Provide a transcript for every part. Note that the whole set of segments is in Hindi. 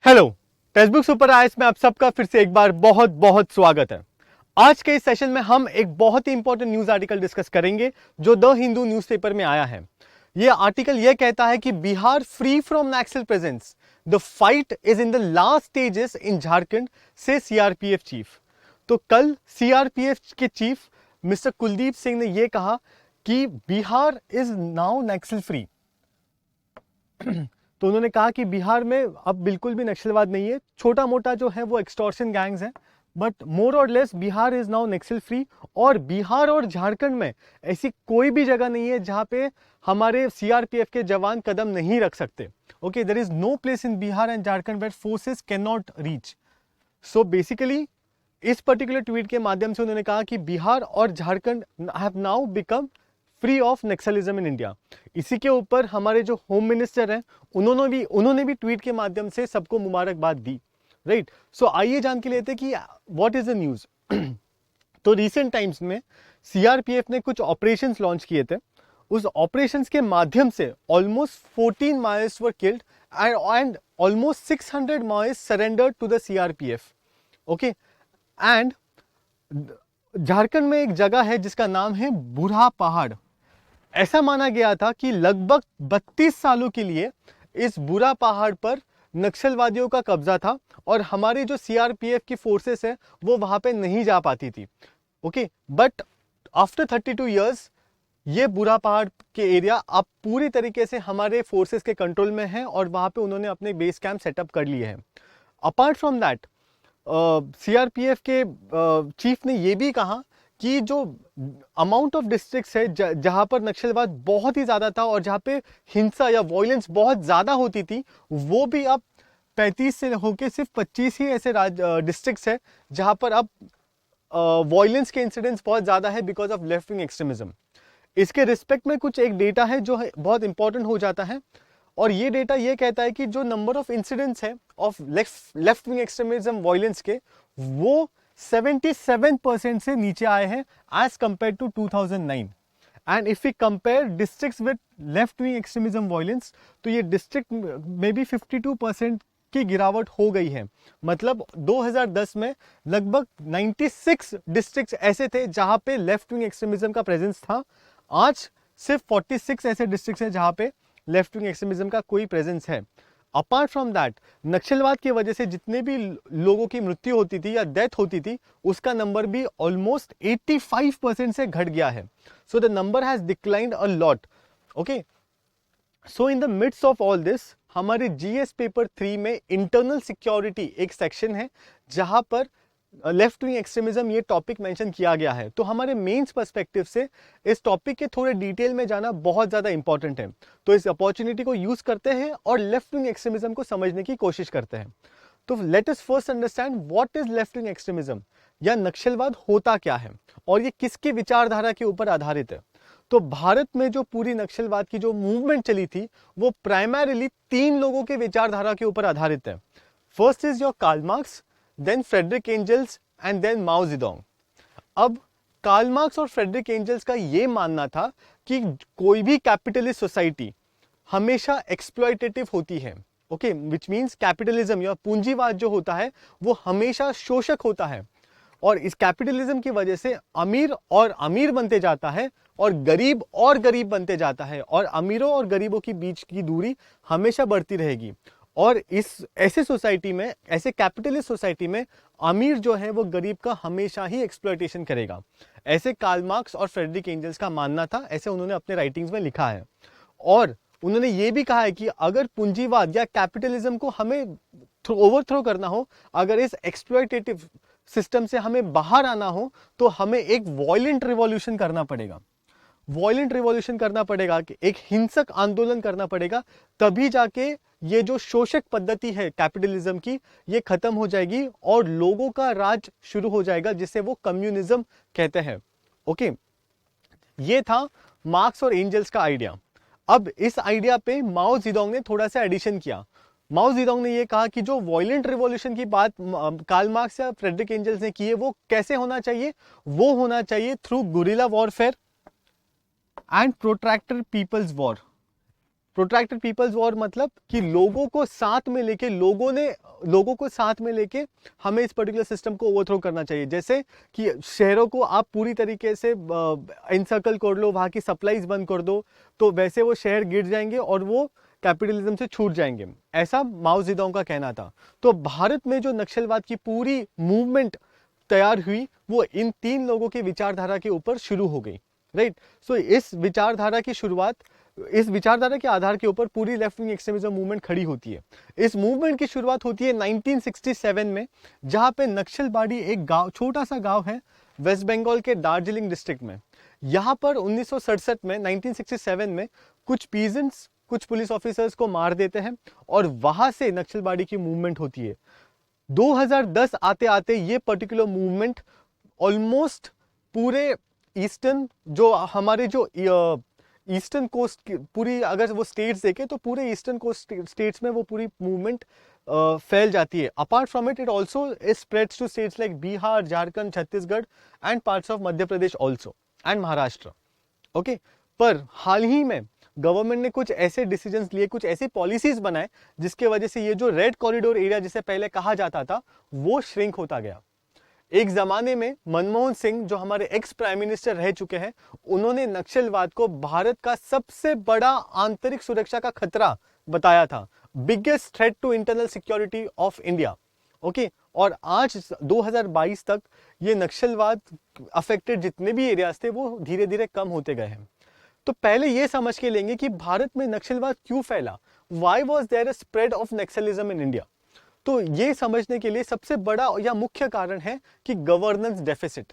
Hello, text book super IAS में आप सबका फिर से एक बार बहुत बहुत स्वागत है। आज के इस सेशन में हम एक बहुत ही इंपॉर्टेंट न्यूज आर्टिकल डिस्कस करेंगे जो द हिंदू न्यूज़पेपर में आया है। यह आर्टिकल यह कहता है कि Bihar free from Naxal presence, the fight is in the last stages in Jharkhand, से सीआरपीएफ चीफ। तो कल सीआरपीएफ के चीफ मिस्टर कुलदीप सिंह ने यह कहा कि Bihar is now Naxal free. तो उन्होंने कहा कि बिहार में अब बिल्कुल भी नक्सलवाद नहीं है, छोटा मोटा जो है वो एक्सटॉर्शन गैंग्स हैं, बट मोर और less Bihar is now Naxal free. और बिहार और झारखंड में ऐसी कोई भी जगह नहीं है जहां पे हमारे सीआरपीएफ के जवान कदम नहीं रख सकते। Okay, there is no place in Bihar and Jharkhand where forces can not reach. So basically इस पर्टिकुलर ट्वीट के माध्यम से उन्होंने कहा कि बिहार और Jharkhand have now become free of naxalism in India. इसी के ऊपर हमारे जो होम मिनिस्टर हैं उन्होंने भी ट्वीट के माध्यम से सबको मुबारकबाद दी। राइट, सो आइए जान के लेते कि व्हाट इज द न्यूज। तो रिसेंट टाइम्स में सीआरपीएफ ने कुछ ऑपरेशंस लॉन्च किए थे। उस ऑपरेशंस के माध्यम से almost 14 Maoist were killed and almost 600 Maoist surrendered to the CRPF. Okay, and Jharkhand में एक जगह है जिसका नाम है बूढ़ा पहाड़। ऐसा माना गया था कि लगभग 32 सालों के लिए इस बूढ़ा पहाड़ पर नक्सलवादियों का कब्जा था और हमारी जो सीआरपीएफ की फोर्सेस है वो वहां पे नहीं जा पाती थी। ओके, बट आफ्टर 32 इयर्स ये बूढ़ा पहाड़ के एरिया अब पूरी तरीके से हमारे फोर्सेस के कंट्रोल में है और वहां पे उन्होंने अपने बेस कैंप सेटअप कर लिए हैं। अपार्ट फ्रॉम दैट सीआरपीएफ के चीफ ने यह भी कहा कि जो अमाउंट ऑफ डिस्ट्रिक्ट्स है जहां पर नक्सलवाद बहुत ही ज्यादा था और जहां पे हिंसा या वॉयलेंस बहुत ज्यादा होती थी, वो भी अब 35 से होकर सिर्फ 25 ही ऐसे डिस्ट्रिक्ट्स है जहां पर अब वॉयलेंस के इंसिडेंट्स बहुत ज्यादा है because of left wing extremism. इसके रिस्पेक्ट में कुछ एक डेटा है जो है बहुत इंपॉर्टेंट हो जाता है, और ये डेटा ये कहता है कि जो नंबर ऑफ इंसिडेंट्स है of left wing extremism violence के, वो 77% से नीचे आए हैं as compare to 2009। And if we compare districts with left wing extremism violence, तो ये डिस्ट्रिक्ट में भी 52% की गिरावट हो गई है। मतलब 2010 में लगभग 96 डिस्ट्रिक्ट्स ऐसे थे जहां पे लेफ्ट विंग एक्सट्रीमिज्म का प्रेजेंस था। आज सिर्फ 46 ऐसे डिस्ट्रिक्ट्स हैं जहां पे लेफ्ट विंग एक्सट्रीमिज्म का कोई प्रेजेंस है। अपार्ट फ्रॉम दैट, नक्सलवाद की वजह से जितने भी लोगों की मृत्यु होती थी या डेथ होती थी, उसका नंबर भी ऑलमोस्ट 85% से घट गया है। So the number has declined a lot. Okay, so in the mids of all this, हमारे जीएस पेपर 3 में इंटरनल सिक्योरिटी एक सेक्शन है जहां पर लेफ्ट विंग एक्सट्रीमिज्म ये टॉपिक मेंशन किया गया है। तो हमारे मेंस पर्सपेक्टिव से इस टॉपिक के थोड़े डिटेल में जाना बहुत ज्यादा इंपॉर्टेंट है। तो इस अपॉर्चुनिटी को यूज करते हैं और लेफ्ट विंग एक्सट्रीमिज्म को समझने की कोशिश करते हैं। तो let us first understand what is left wing extremism, या नक्सलवाद होता क्या है और ये किसकी विचारधारा के ऊपर आधारित है। तो भारत में जो पूरी नक्सलवाद की जो मूवमेंट चली थी वो प्राइमरीली 3 लोगों के विचारधारा के ऊपर आधारित है। First is your Karl Marx, then Friedrich Engels and then Mao Zedong. अब कार्ल मार्क्स और फ्रेडरिक एंजल्स का यह मानना था कि कोई भी कैपिटलिस्ट सोसाइटी हमेशा एक्सप्लॉयटेटिव होती है। ओके, विच मींस कैपिटलिज्म या पूंजीवाद जो होता है वो हमेशा शोषक होता है, और इस कैपिटलिज्म की वजह से अमीर और अमीर बनते जाता है और गरीब बनते जाता है, और अमीरों और गरीबों के बीच की दूरी हमेशा बढ़ती रहेगी। और इस ऐसे सोसाइटी में, ऐसे कैपिटलिस्ट सोसाइटी में, अमीर जो है वो गरीब का हमेशा ही एक्सप्लॉयटेशन करेगा। ऐसे कार्ल मार्क्स और फ्रेडरिक एंजल्स का मानना था, ऐसे उन्होंने अपने राइटिंग्स में लिखा है। और उन्होंने ये भी कहा है कि अगर पूंजीवाद या कैपिटलिज्म को हमें ओवरथ्रो करना हो, अगर इस एक्सप्लॉयटेटिव सिस्टम से हमें बाहर आना हो, तो हमें एक वॉयलेंट रिवॉल्यूशन करना पड़ेगा। वॉयलेंट रिवॉल्यूशन करना पड़ेगा, कि एक हिंसक आंदोलन करना पड़ेगा, तभी जाके ये जो शोषक पद्धति है कैपिटलिज्म की, ये खत्म हो जाएगी और लोगों का राज शुरू हो जाएगा, जिसे वो कम्युनिज्म कहते हैं। ओके, ये था मार्क्स और एंजल्स का आइडिया। अब इस आइडिया पे माओ जेडोंग ने थोड़ा सा एडिशन किया। माओ जेडोंग ने ये कहा कि जो वॉयलेंट रिवॉल्यूशन की बात कार्ल मार्क्स या फ्रेडरिक एंजल्स ने की है, वो कैसे होना चाहिए? वो होना चाहिए through guerrilla warfare and protractor people's war. Protracted people's war मतलब कि लोगों को साथ में लेके हमें इस पर्टिकुलर सिस्टम को ओवरथ्रो करना चाहिए। जैसे कि शहरों को आप पूरी तरीके से एनसर्कल कर लो, वहाँ की सप्लाईज बंद कर दो, तो वैसे वो शहर गिर जाएंगे और वो कैपिटलिज्म से छूट जाएंगे, ऐसा माओ जेडोंग का कहना था। तो भारत में जो नक्सलवाद की पूरी मूवमेंट तैयार हुई वो इन 3 लोगों की विचारधारा के ऊपर शुरू हो गई, राइट। सो इस विचारधारा के आधार के ऊपर पूरी लेफ्ट विंग एक्सट्रीमिज्म मूवमेंट खड़ी होती है। इस मूवमेंट की शुरुआत होती है 1967 में, जहां पे नक्सलबाड़ी एक गांव, छोटा सा गांव है वेस्ट बंगाल के दार्जिलिंग डिस्ट्रिक्ट में। यहां पर 1967 में 1967 में कुछ पीजेंट्स कुछ पुलिस ऑफिसर्स को मार देते हैं और वहां से नक्सलबाड़ी की मूवमेंट होती है। 2010 आते आते ये पर्टिकुलर मूवमेंट ऑलमोस्ट पूरे ईस्टर्न, जो हमारे जो ईस्टर्न कोस्ट पूरी, अगर वो स्टेट्स देखें तो पूरे ईस्टर्न कोस्ट स्टेट्स में वो पूरी मूवमेंट फैल जाती है। Apart from it also spreads to states like Bihar, Jharkhand, Chhattisgarh and parts of Madhya Pradesh also and Maharashtra. Okay, पर हाल ही में गवर्नमेंट ने कुछ ऐसे डिसीजंस लिए, कुछ ऐसी पॉलिसीज बनाए जिसके वजह से ये जो रेड कॉरिडोर एरिया जिसे पहले कहा जाता था वो श्रिंक होता गया। एक जमाने में मनमोहन सिंह, जो हमारे एक्स प्राइम मिनिस्टर रह चुके हैं, उन्होंने नक्सलवाद को भारत का सबसे बड़ा आंतरिक सुरक्षा का खतरा बताया था, biggest threat to internal security of India. Okay, और आज 2022 तक ये नक्सलवाद अफेक्टेड जितने भी एरियाज थे वो धीरे धीरे कम होते गए हैं। तो पहले ये समझ के लेंगे कि भारत में नक्सलवाद क्यों फैला, why was there a spread of naxalism in India. तो ये समझने के लिए सबसे बड़ा या मुख्य कारण है कि गवर्नेंस डेफिसिट।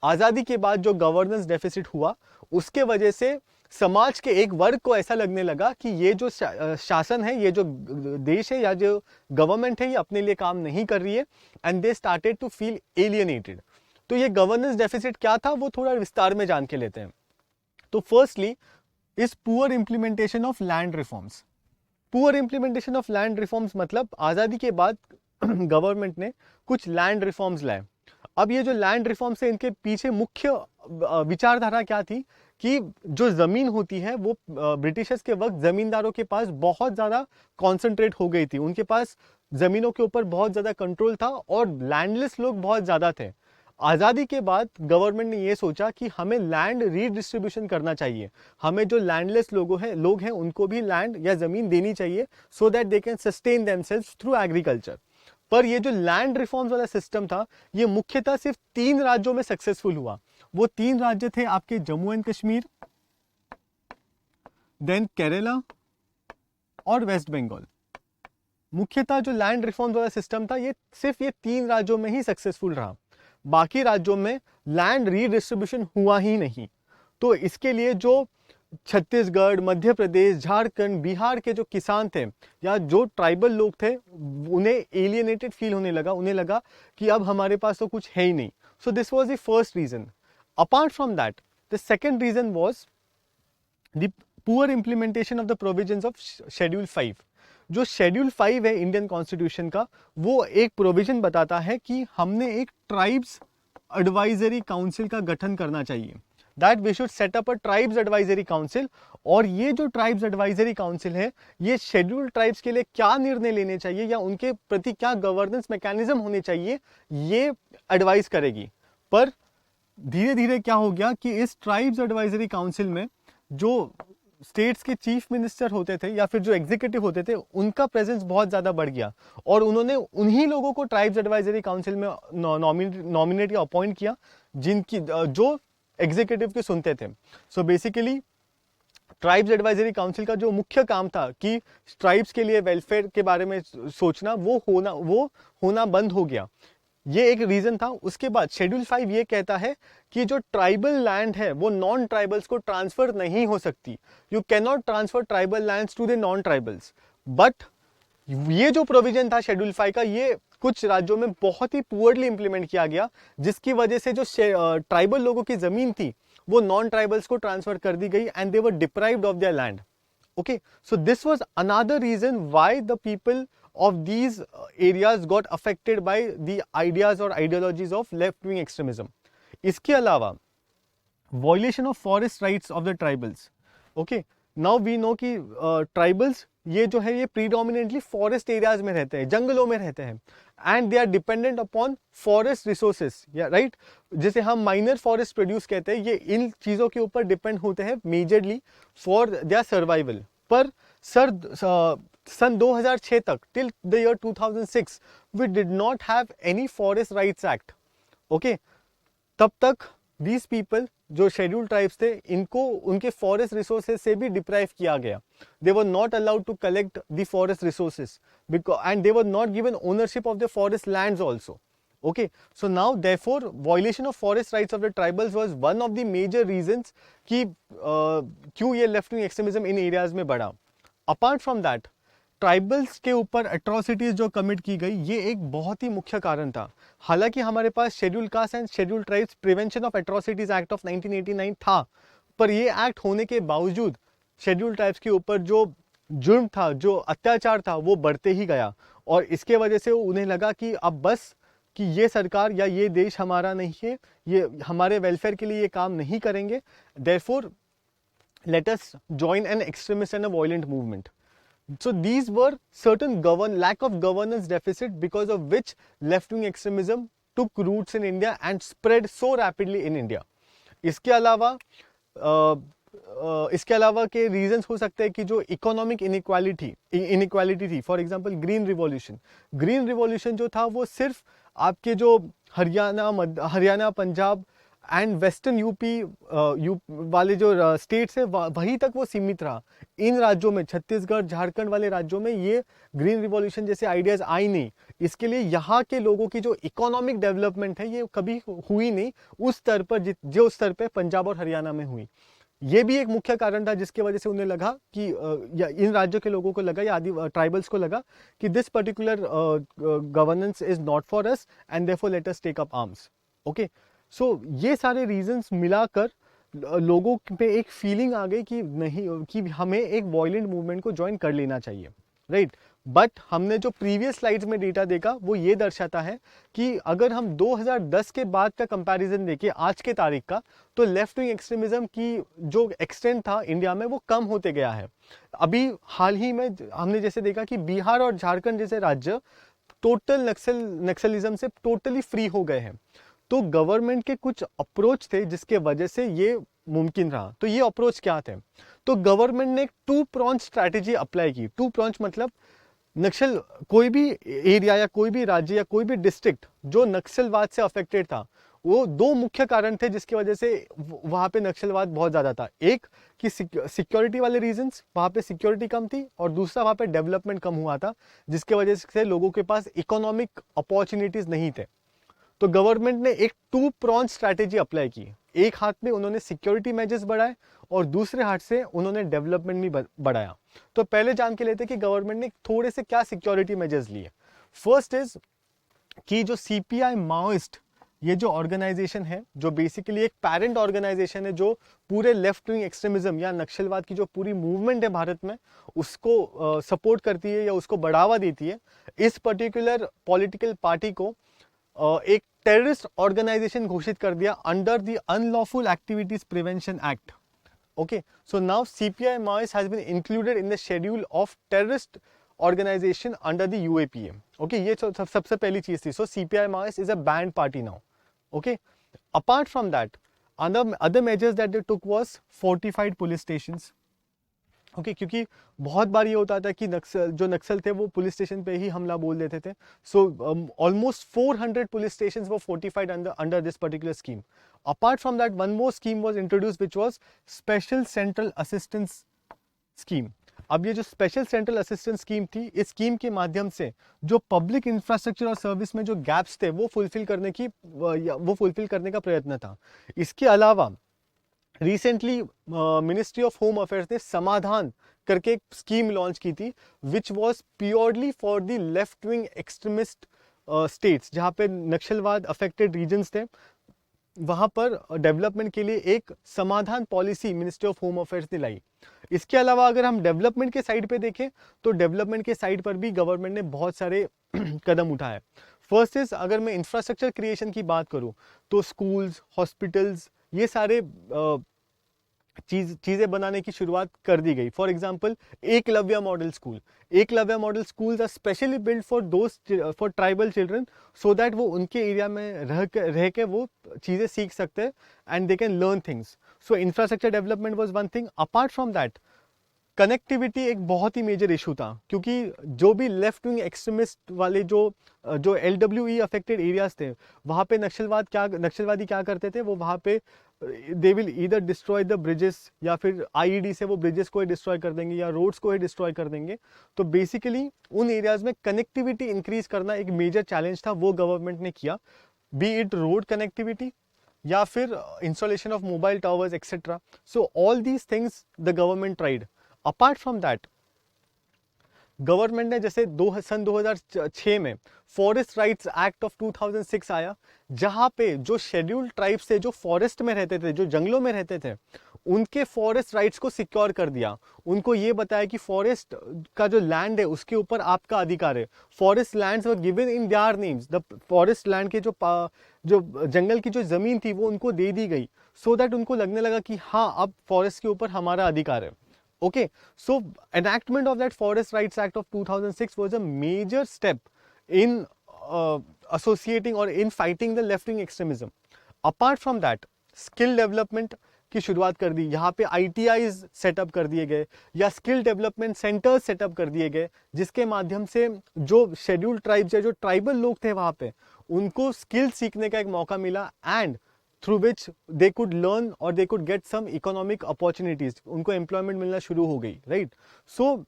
आजादी के बाद जो गवर्नेंस डेफिसिट हुआ उसके वजह से समाज के एक वर्ग को ऐसा लगने लगा कि ये जो शासन है, ये जो देश है या जो गवर्नमेंट है, ये अपने लिए काम नहीं कर रही है, and they started to feel alienated. तो ये गवर्नेंस डेफिसिट क्या था वो थोड़ा विस्तार में जान के लेते हैं। तो firstly is poor implementation of land reforms. Poor implementation of land reforms मतलब आजादी के बाद गवर्नमेंट ने कुछ लैंड रिफॉर्म्स लाए। अब ये जो लैंड रिफॉर्म्स है इनके पीछे मुख्य विचारधारा क्या थी कि जो जमीन होती है वो ब्रिटिशर्स के वक्त जमींदारों के पास बहुत ज्यादा कॉन्सेंट्रेट हो गई थी, उनके पास जमीनों के ऊपर बहुत ज्यादा कंट्रोल था और लैंडलेस लोग बहुत ज्यादा थे। आज़ादी के बाद गवर्नमेंट ने ये सोचा कि हमें लैंड रीडिस्ट्रीब्यूशन करना चाहिए, हमें जो लैंडलेस लोग हैं उनको भी लैंड या जमीन देनी चाहिए so that they can sustain themselves through agriculture. पर ये जो लैंड रिफॉर्म्स वाला सिस्टम था ये मुख्यतः सिर्फ 3 राज्यों में सक्सेसफुल हुआ। वो 3 राज्य थे आपके जम्मू एंड कश्मीर, देन केरला और वेस्ट बंगाल। मुख्यतः जो लैंड रिफॉर्म्स वाला सिस्टम था ये सिर्फ ये 3 राज्यों में ही सक्सेसफुल रहा, बाकी राज्यों में लैंड रीडिस्ट्रीब्यूशन हुआ ही नहीं। तो इसके लिए जो छत्तीसगढ़, मध्य प्रदेश, झारखंड, बिहार के जो किसान थे या जो ट्राइबल लोग थे उन्हें एलियनेटेड फील होने लगा, उन्हें लगा कि अब हमारे पास तो कुछ है ही नहीं। So this was the first reason. Apart from that the second reason was the poor implementation of the provisions of schedule 5। जो शेड्यूल 5 है इंडियन कॉन्स्टिट्यूशन का, वो एक प्रोविजन बताता है कि हमने एक ट्राइब्स एडवाइजरी काउंसिल का गठन करना चाहिए, that we should set up a tribes advisory council. और ये जो ट्राइब्स एडवाइजरी काउंसिल है ये शेड्यूल ट्राइब्स के लिए क्या निर्णय लेने चाहिए या उनके प्रति क्या गवर्नेंस मैकेनिज्म होने चाहिए ये एडवाइस करेगी। पर धीरे धीरे क्या हो गया कि इस ट्राइब्स एडवाइजरी काउंसिल में जो स्टेट्स के चीफ मिनिस्टर होते थे या फिर जो एग्जीक्यूटिव होते थे उनका प्रेजेंस बहुत ज्यादा बढ़ गया और उन्होंने उन्हीं लोगों को ट्राइब्स एडवाइजरी काउंसिल में नॉमिनेट या अपॉइंट किया जिनकी जो एग्जीक्यूटिव के सुनते थे। So basically tribes advisory council का जो मुख्य काम था कि ट्राइब्स के लिए वेलफेयर के बारे में सोचना, वो होना बंद हो गया। ये एक रीजन था। उसके बाद शेड्यूल 5 ये कहता है कि जो ट्राइबल लैंड है वो नॉन ट्राइबल्स को ट्रांसफर नहीं हो सकती। You can not transfer tribal lands to the non tribals. But ये जो प्रोविजन था शेड्यूल 5 का ये कुछ राज्यों में बहुत ही पुअरली इंप्लीमेंट किया गया, जिसकी वजह से जो ट्राइबल लोगों की जमीन थी वो नॉन ट्राइबल्स को ट्रांसफर कर दी गई and they were deprived of their land. Okay, so this was another reason why the people of these areas got affected by the ideas or ideologies of left-wing extremism. इसके अलावा violation of forest rights of the tribals. Okay, now we know कि ट्राइबल्स ये जो है ये प्रीडोमिनेटली फॉरेस्ट एरियाज में रहते हैं, जंगलों में रहते हैं, and they are dependent upon forest resources, या राइट, जिसे हम माइनर फॉरेस्ट प्रोड्यूस कहते हैं, ये इन चीज़ों के ऊपर डिपेंड होते हैं मेजरली फॉर देयर सर्वाइवल। पर सर सन 2006 तक, till the year 2006, we did not have any forest rights act. Okay, तब तक दीज पीपल जो शेड्यूल ट्राइब्स थे, इनको उनके फॉरेस्ट रिसोर्सेज से भी डिप्राइव किया गया। They were not allowed to collect the forest resources and they were not given ownership of the forest lands also. Okay, so now therefore violation of forest rights of the tribals was one of the major reasons कि क्यों ये लेफ्ट विंग एक्सट्रीमिज्म इन एरियाज में बढ़ा। अपार्ट फ्रॉम दैट, ट्राइबल्स के ऊपर एट्रोसिटीज जो कमिट की गई, ये एक बहुत ही मुख्य कारण था। हालांकि हमारे पास schedule caste and schedule tribes prevention of atrocities act of 1989 था, पर यह एक्ट होने के बावजूद शेड्यूल ट्राइब्स के ऊपर जो जुर्म था, जो अत्याचार था, वो बढ़ते ही गया। और इसके वजह से उन्हें लगा कि अब बस कि ये सरकार या ये देश हमारा नहीं है, ये हमारे वेलफेयर के लिए ये काम नहीं करेंगे, therefore let us join an extremist and a violent movement. So these were certain lack of governance deficit because of which left-wing extremism took roots in India and spread so rapidly in India. इसके अलावा के रीजंस हो सकते हैं कि जो इकोनॉमिक इनइक्वालिटी थी। फॉर एग्जांपल ग्रीन रिवॉल्यूशन जो था वो सिर्फ आपके जो Haryana Punjab and western UP वाले जो स्टेट्स है वहीं तक वो सीमित रहा। इन राज्यों में, छत्तीसगढ़ झारखंड वाले राज्यों में ये ग्रीन रिवॉल्यूशन जैसे आइडियाज आई नहीं। इसके लिए यहाँ के लोगों की जो इकोनॉमिक डेवलपमेंट है ये कभी हुई नहीं उस स्तर पर जो स्तर पर पंजाब और हरियाणा में हुई। ये भी एक मुख्य कारण था जिसकी वजह से उन्हें लगा कि या इन राज्यों के लोगों को लगा या आदि ट्राइबल्स को लगा कि this particular governance is not for us and therefore let us take up arms. Okay, so ये सारे रीजंस मिलाकर लोगों पे एक फीलिंग आ गई कि नहीं, कि हमें एक वॉयलेंट मूवमेंट को ज्वाइन कर लेना चाहिए, राइट। बट हमने जो प्रीवियस स्लाइड्स में डेटा देखा वो ये दर्शाता है कि अगर हम 2010 के बाद का कंपैरिजन देखें आज के तारीख का, तो लेफ्ट विंग एक्सट्रीमिज्म की जो एक्सटेंट था इंडिया में वो कम होते गया है। अभी हाल ही में हमने जैसे देखा कि बिहार और झारखंड जैसे राज्य टोटल नक्सलिज्म से टोटली फ्री हो गए हैं। तो गवर्नमेंट के कुछ अप्रोच थे जिसके वजह से ये मुमकिन रहा। तो ये अप्रोच क्या थे? तो गवर्नमेंट ने एक 2-pronged स्ट्रैटेजी अप्लाई की। 2-pronged मतलब नक्सल, कोई भी एरिया या कोई भी राज्य या कोई भी डिस्ट्रिक्ट जो नक्सलवाद से अफेक्टेड था, वो दो मुख्य कारण थे जिसकी वजह से वहां पे नक्सलवाद बहुत ज्यादा था। एक कि सिक्योरिटी वाले रीजंस, वहां पे सिक्योरिटी कम थी, और दूसरा वहां पे डेवलपमेंट कम हुआ था जिसकी वजह से लोगों के पास इकोनॉमिक अपॉर्चुनिटीज नहीं थे। तो गवर्नमेंट ने एक 2-pronged स्ट्रैटेजी अप्लाई की। एक हाथ में उन्होंने सिक्योरिटी मेजर्स बढ़ाए और दूसरे हाथ से उन्होंने डेवलपमेंट भी बढ़ाया। तो पहले जान के लेते कि गवर्नमेंट ने थोड़े से क्या सिक्योरिटी मेजर्स लिए। फर्स्ट इज कि जो सीपीआई माओइस्ट, ये जो ऑर्गेनाइजेशन है, जो बेसिकली एक पेरेंट ऑर्गेनाइजेशन है, जो पूरे लेफ्ट विंग एक्सट्रीमिज्म या नक्सलवाद की जो पूरी मूवमेंट है भारत में उसको सपोर्ट करती है या उसको बढ़ावा देती है, इस पर्टिकुलर पॉलिटिकल पार्टी को एक टेररिस्ट ऑर्गेनाइजेशन घोषित कर दिया under the unlawful activities prevention act. Okay, so now CPI Maoist has been included in the schedule of terrorist organisation under the UAPA. Okay, ये सबसे पहली चीज थी। So CPI Maoist is a banned party now. Okay, apart from that, other measures that they took was fortified police stations. ओके, क्योंकि बहुत बार ये होता था कि नक्सल थे वो पुलिस स्टेशन पे ही हमला बोल देते थे। So almost 400 police stations were fortified under this particular scheme. Apart from that, one more scheme was introduced which was special central assistance scheme. अब ये जो स्पेशल सेंट्रल असिस्टेंस स्कीम थी, इस स्कीम के माध्यम से जो पब्लिक इंफ्रास्ट्रक्चर और सर्विस में जो गैप्स थे वो फुलफिल करने का प्रयत्न था। इसके अलावा recently ministry of home affairs ने समाधान करके एक स्कीम लॉन्च की थी which was purely for the left wing extremist states, जहां पे नक्सलवाद अफेक्टेड रीजन्स थे, वहां पर डेवलपमेंट के लिए एक समाधान policy ministry of home affairs ने लाई। इसके अलावा अगर हम डेवलपमेंट के साइड पे देखें तो डेवलपमेंट के साइड पर भी गवर्नमेंट ने बहुत सारे कदम उठाए। फर्स्ट इज, अगर मैं इंफ्रास्ट्रक्चर क्रिएशन की बात करूं तो स्कूल्स, हॉस्पिटल्स, ये सारे चीजें बनाने की शुरुआत कर दी गई। For example Eklavya model school, Eklavya model schools are specially build for for tribal children, so that वो उनके एरिया में रह के वो चीजें सीख सकते हैं and they can learn things. So infrastructure development was one thing. Apart from that connectivity एक बहुत ही मेजर इशू था, क्योंकि जो भी लेफ्ट विंग एक्सट्रीमिस्ट वाले जो LWE अफेक्टेड एरियाज थे, वहाँ पे नक्सलवादी क्या करते थे, वो वहाँ पे they will either destroy the bridges, या फिर IED से वो ब्रिजेस को ही डिस्ट्रॉय कर देंगे या रोड्स को ही डिस्ट्रॉय कर देंगे। तो बेसिकली उन एरियाज में कनेक्टिविटी इंक्रीज करना एक मेजर चैलेंज था, वो गवर्नमेंट ने किया, बी इट रोड कनेक्टिविटी या फिर installation of mobile towers etcetera. So all these things the government tried. Apart from that government ने जैसे सन 2006 में फॉरेस्ट राइट्स एक्ट ऑफ 2006 आया, जहां पे जो शेड्यूल्ड ट्राइब्स थे, जो फॉरेस्ट में रहते थे, जो जंगलों में रहते थे, उनके फॉरेस्ट राइट्स को सिक्योर कर दिया। उनको ये बताया कि फॉरेस्ट का जो लैंड है उसके ऊपर आपका अधिकार है। Forest lands were given in their names, the forest land के जो जंगल की जो जमीन थी वो उनको दे दी गई, सो दैट उनको लगने लगा कि हाँ अब फॉरेस्ट के ऊपर हमारा अधिकार है। Okay, so enactment of that Forest Rights Act of 2006 was a major step in associating or in fighting the left-wing extremism. Apart from that, skill development की शुरुआत कर दी, यहाँ पे ITIs सेटअप कर दिए गए या स्किल डेवलपमेंट सेंटर्स सेटअप कर दिए गए, जिसके माध्यम से जो शेड्यूल्ड ट्राइब्स या जो ट्राइबल लोग थे वहाँ पे, उनको स्किल सीखने का एक मौका मिला, and through which they could learn or they could get some economic opportunities, उनको एम्प्लॉयमेंट मिलना शुरू हो गई, राइट। सो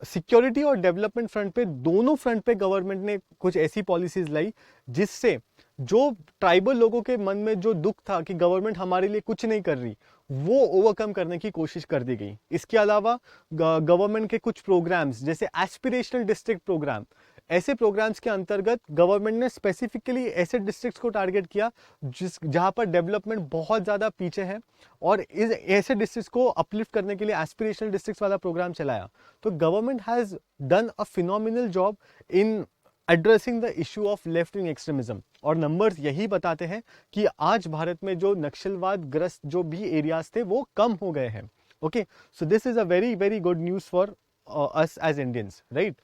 सिक्योरिटी और डेवलपमेंट फ्रंट पे, दोनों फ्रंट पे गवर्नमेंट ने कुछ ऐसी पॉलिसीज लाई जिससे जो ट्राइबल लोगों के मन में जो दुख था कि गवर्नमेंट हमारे लिए कुछ नहीं कर रही, वो ओवरकम करने की कोशिश कर दी गई। इसके अलावा गवर्नमेंट के कुछ प्रोग्राम्स जैसे एस्पिरेशनल डिस्ट्रिक्ट प्रोग्राम, ऐसे प्रोग्राम्स के अंतर्गत गवर्नमेंट ने स्पेसिफिकली ऐसे डिस्ट्रिक्ट्स को टारगेट किया जहां पर डेवलपमेंट बहुत ज़्यादा पीछे है, और इस ऐसे डिस्ट्रिक्ट्स को अपलिफ्ट करने के लिए एस्पिरेशनल डिस्ट्रिक्ट्स वाला प्रोग्राम चलाया। तो government has done a phenomenal job in addressing the issue of left wing extremism, और नंबर्स यही बताते हैं कि आज भारत में जो नक्सलवाद ग्रस्त जो भी एरियाज थे वो कम हो गए हैं। Okay, so this is a very very good news for us as Indians, right.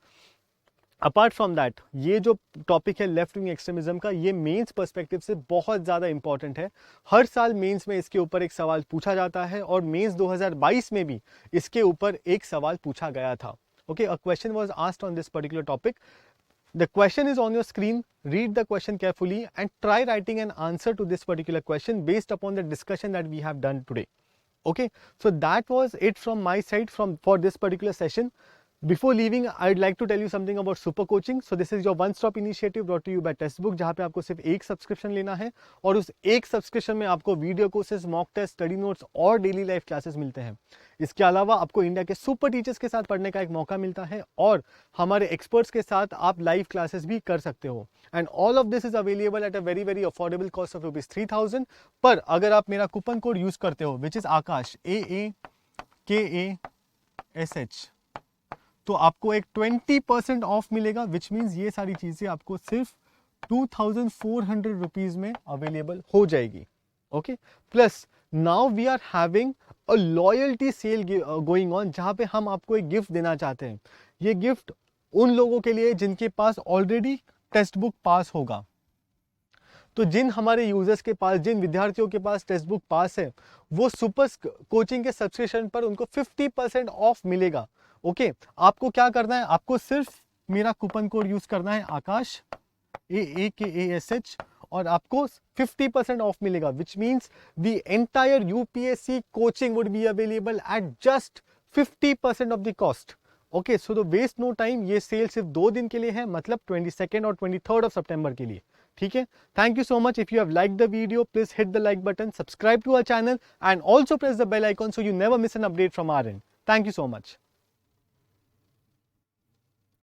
Apart from that, ये जो टॉपिक है लेफ्ट विंग एक्सट्रीमिज्म का, ये मेंस पर्सपेक्टिव से बहुत ज़्यादा इंपॉर्टेंट है। हर साल मेंस में इसके ऊपर एक सवाल पूछा जाता है, और मेंस 2022 में भी इसके ऊपर एक सवाल पूछा गया था। Okay, a question was asked on this particular topic. The question is on your screen. Read the question carefully and try writing an answer to this particular question based upon the discussion that we have done today. Okay, so that was it from my side for this particular session. Before leaving, I'd like to tell you something about Super Coaching. So this is your one-stop initiative brought to you by Testbook, जहाँ पे आपको सिर्फ एक सब्सक्रिप्शन लेना है, और उस एक सब्सक्रिप्शन में आपको video courses, mock test, study notes और डेली लाइफ क्लासेस मिलते हैं। इसके अलावा आपको इंडिया के सुपर टीचर्स के साथ पढ़ने का एक मौका मिलता है, और हमारे एक्सपर्ट्स के साथ आप लाइव क्लासेस भी कर सकते हो। And all of this is available at a very very affordable cost of ₹3000। पर अगर आप मेरा कूपन कोड यूज करते हो, विच इज आकाश, AAKASH, तो आपको एक 20% ऑफ मिलेगा, विच मीन्स ये सारी चीजें आपको सिर्फ 2400 रुपीज में अवेलेबल हो जाएगी। Okay, plus now we are having a loyalty sale going on, जहां पे हम आपको एक गिफ्ट देना चाहते हैं। ये गिफ्ट उन लोगों के लिए जिनके पास ऑलरेडी टेक्स्ट बुक पास होगा। तो जिन हमारे यूजर्स के पास, जिन विद्यार्थियों के पास टेक्स्ट बुक पास है, वो सुपर कोचिंग के सब्सक्रिप्शन पर उनको 50% ऑफ मिलेगा। ओके, आपको क्या करना है, आपको सिर्फ मेरा कूपन कोड यूज करना है आकाश, AAKASH, और आपको 50% ऑफ मिलेगा, which means the entire UPSC coaching would be available at just 50% off the cost. Okay, so the waste no time, ये सेल सिर्फ 2 दिन के लिए है, मतलब 22 और 23 सितंबर के लिए। ठीक है, thank you so much. If you have like the video, please hit the like button, subscribe to our channel, and also press the bell icon so you never miss an update from our end. Thank you so much.